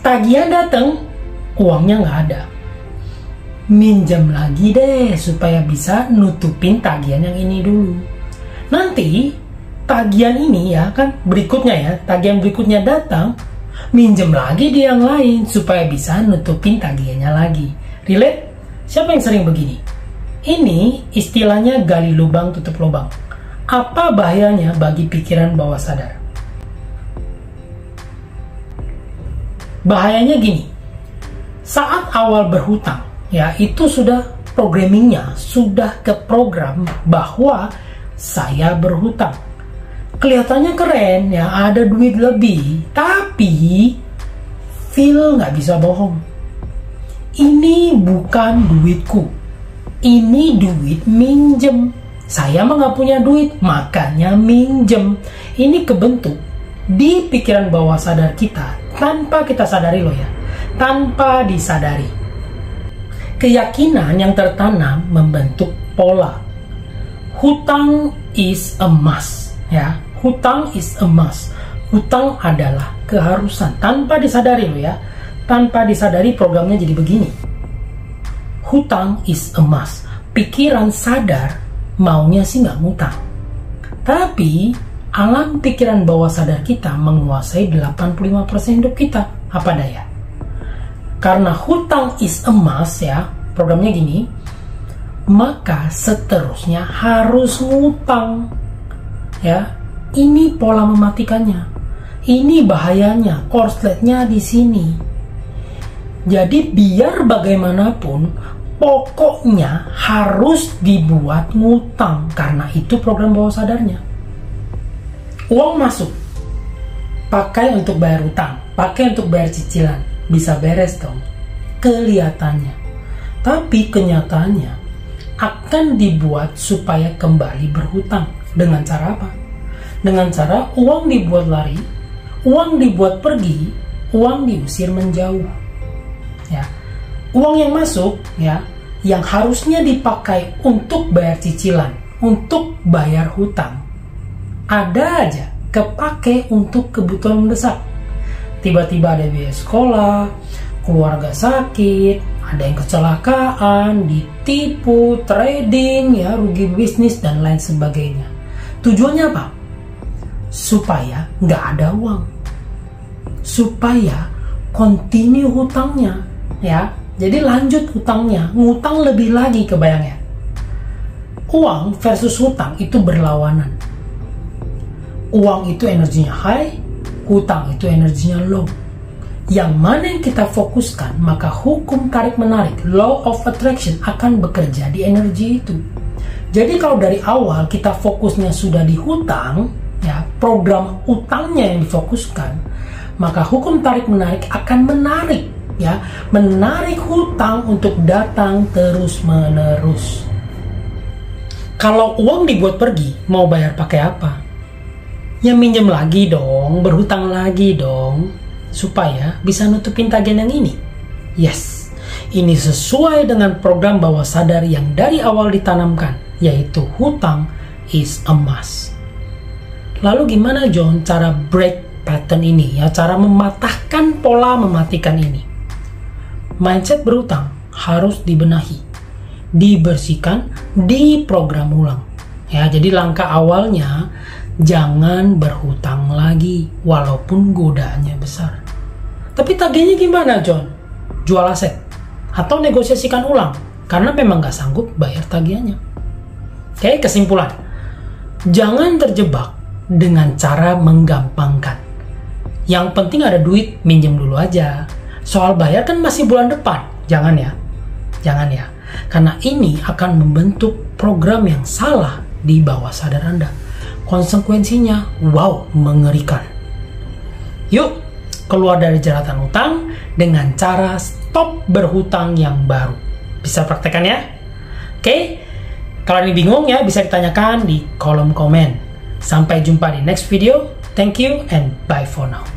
tagihan datang, uangnya nggak ada. Minjem lagi deh supaya bisa nutupin tagihan yang ini dulu. Nanti tagihan ini ya kan berikutnya ya, tagihan berikutnya datang, minjem lagi di yang lain supaya bisa nutupin tagihannya lagi. Relate? Siapa yang sering begini? Ini istilahnya gali lubang tutup lubang. Apa bahayanya bagi pikiran bawah sadar? Bahayanya gini, saat awal berhutang, ya itu sudah programmingnya, sudah ke program bahwa saya berhutang. Kelihatannya keren, ya ada duit lebih, tapi feel nggak bisa bohong. Ini bukan duitku, ini duit minjem. Saya mah nggak punya duit, makanya minjem. Ini kebentuk di pikiran bawah sadar kita tanpa kita sadari loh ya, tanpa disadari. Keyakinan yang tertanam membentuk pola. Hutang is a must, ya. Hutang is a must. Hutang adalah keharusan tanpa disadari loh ya. Tanpa disadari programnya jadi begini. Hutang is a must. Pikiran sadar maunya sih nggak ngutang, tapi alam pikiran bawah sadar kita menguasai 85% hidup kita. Apa daya? Karena hutang is a must ya, programnya gini, maka seterusnya harus ngutang. Ya, ini pola mematikannya. Ini bahayanya, korsletnya di sini. Jadi biar bagaimanapun pokoknya harus dibuat ngutang, karena itu program bawah sadarnya. Uang masuk, pakai untuk bayar utang, pakai untuk bayar cicilan, bisa beres dong kelihatannya. Tapi kenyataannya akan dibuat supaya kembali berhutang. Dengan cara apa? Dengan cara uang dibuat lari, uang dibuat pergi, uang diusir menjauh. Ya. Uang yang masuk ya, yang harusnya dipakai untuk bayar cicilan, untuk bayar hutang, ada aja kepake untuk kebutuhan mendesak. Tiba-tiba ada biaya sekolah, keluarga sakit, ada yang kecelakaan, ditipu, trading, ya rugi bisnis dan lain sebagainya. Tujuannya apa? Supaya nggak ada uang, supaya continue hutangnya, ya. Jadi lanjut hutangnya, ngutang lebih lagi, kebayangnya. Uang versus hutang itu berlawanan. Uang itu energinya high, hutang itu energinya low. Yang mana yang kita fokuskan, maka hukum tarik-menarik, law of attraction akan bekerja di energi itu. Jadi kalau dari awal kita fokusnya sudah di hutang, ya program utangnya yang difokuskan, maka hukum tarik-menarik akan menarik, ya, menarik hutang untuk datang terus-menerus. Kalau uang dibuat pergi, mau bayar pakai apa? Ya minjem lagi dong, berhutang lagi dong, supaya bisa nutupin tagihan yang ini. Yes, ini sesuai dengan program bawah sadar yang dari awal ditanamkan, yaitu hutang is a must. Lalu gimana John cara break pattern ini, ya, cara mematahkan pola mematikan ini? Mindset berhutang harus dibenahi, dibersihkan, diprogram ulang. Ya, jadi langkah awalnya jangan berhutang lagi walaupun godaannya besar. Tapi tagihnya gimana John? Jual aset atau negosiasikan ulang karena memang nggak sanggup bayar tagihannya. Oke, kesimpulan. Jangan terjebak dengan cara menggampangkan. Yang penting ada duit, minjem dulu aja. Soal bayar kan masih bulan depan. Jangan ya. Jangan ya. Karena ini akan membentuk program yang salah di bawah sadar Anda. Konsekuensinya, wow, mengerikan. Yuk, keluar dari jeratan utang dengan cara stop berhutang yang baru. Bisa praktekkan ya? Oke? Kalau ini bingung ya, bisa ditanyakan di kolom komen. Sampai jumpa di next video. Thank you and bye for now.